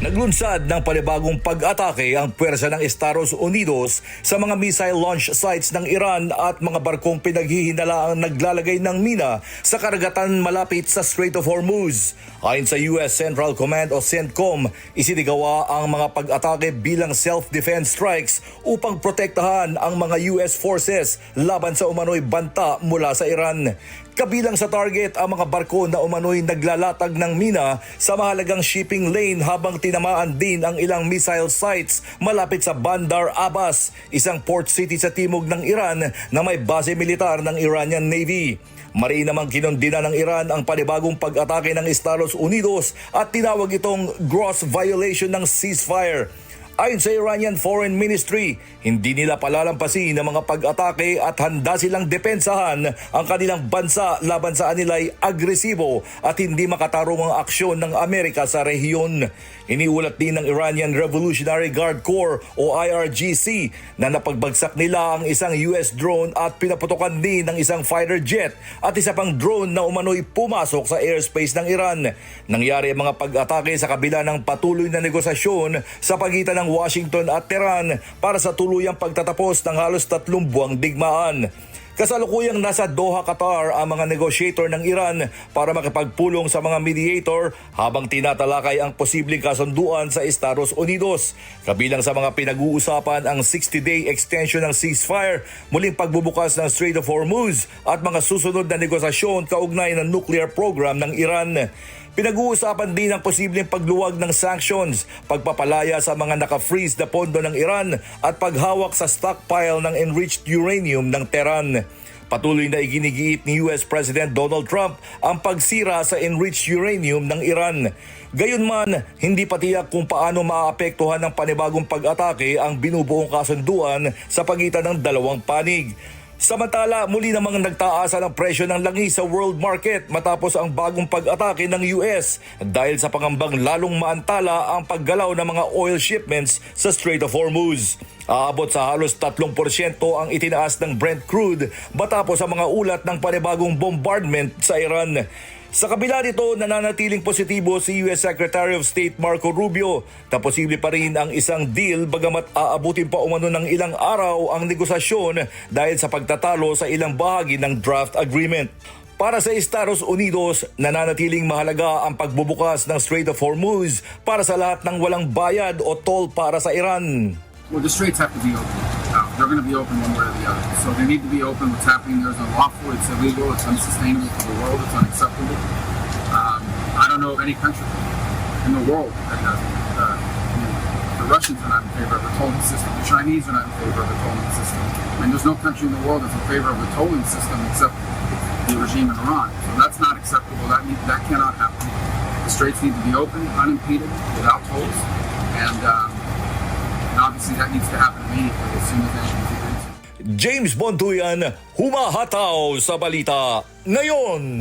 Naglunsad ng panibagong pag-atake ang puwersa ng Estados Unidos sa mga missile launch sites ng Iran at mga barkong pinaghihinalaang naglalagay ng mina sa karagatan malapit sa Strait of Hormuz. Ayon sa US Central Command o CENTCOM, isinigawa ang mga pag-atake bilang self-defense strikes upang protektahan ang mga US forces laban sa umano'y banta mula sa Iran. Kabilang sa target ang mga barko na umano'y naglalatag ng mina sa mahalagang shipping lane habang tinamaan din ang ilang missile sites malapit sa Bandar Abbas, isang port city sa timog ng Iran na may base militar ng Iranian Navy. Mariin namang kinondina ng Iran ang panibagong pag-atake ng Estados Unidos at tinawag itong gross violation ng ceasefire. Ayon sa Iranian Foreign Ministry, hindi nila palalampasin ang mga pag-atake at handa silang depensahan ang kanilang bansa laban sa anilay agresibo at hindi makatarungang aksyon ng Amerika sa rehiyon. Iniulat din ng Iranian Revolutionary Guard Corps o IRGC na napagbagsak nila ang isang US drone at pinaputokan din ng isang fighter jet at isa pang drone na umano'y pumasok sa airspace ng Iran. Nangyari ang mga pag-atake sa kabila ng patuloy na negosasyon sa pagitan ng Washington at Tehran para sa tuluyang pagtatapos ng halos 3 buwang digmaan. Kasalukuyang nasa Doha, Qatar ang mga negotiator ng Iran para makipagpulong sa mga mediator habang tinatalakay ang posibleng kasunduan sa Estados Unidos. Kabilang sa mga pinag-uusapan ang 60-day extension ng ceasefire, muling pagbubukas ng Strait of Hormuz at mga susunod na negosasyon kaugnay ng nuclear program ng Iran. Pinag-uusapan din ang posibleng pagluwag ng sanctions, pagpapalaya sa mga naka-freeze na pondo ng Iran at paghawak sa stockpile ng enriched uranium ng Tehran. Patuloy na iginigiit ni US President Donald Trump ang pagsira sa enriched uranium ng Iran. Gayunman, hindi patiyak kung paano maaapektuhan ng panibagong pag-atake ang binubuong kasunduan sa pagitan ng dalawang panig. Samantala, muli namang nagtaas ang presyo ng langis sa world market matapos ang bagong pag-atake ng US dahil sa pangambang lalong maantala ang paggalaw ng mga oil shipments sa Strait of Hormuz. Aabot sa halos 3% ang itinaas ng Brent crude matapos ang mga ulat ng panibagong bombardment sa Iran. Sa kabila nito, nananatiling positibo si US Secretary of State Marco Rubio na posible pa rin ang isang deal bagamat aabutin pa umano ng ilang araw ang negosasyon dahil sa pagtatalo sa ilang bahagi ng draft agreement. Para sa Estados Unidos, nananatiling mahalaga ang pagbubukas ng Strait of Hormuz para sa lahat ng walang bayad o toll para sa Iran. Well, the straits have to be open. They're going to be open one way or the other. So they need to be open. What's happening there is unlawful, it's illegal, it's unsustainable for the world, it's unacceptable. I don't know of any country in the world that does it. The Russians are not in favor of the tolling system. The Chinese are not in favor of the tolling system. And there's no country in the world that's in favor of the tolling system except the regime in Iran. So that's not acceptable. That cannot happen. The straits need to be open, unimpeded, without tolls. And obviously that needs to happen immediately as soon as anything's agreed to. James Bontuyan, humahataw sa balita ngayon.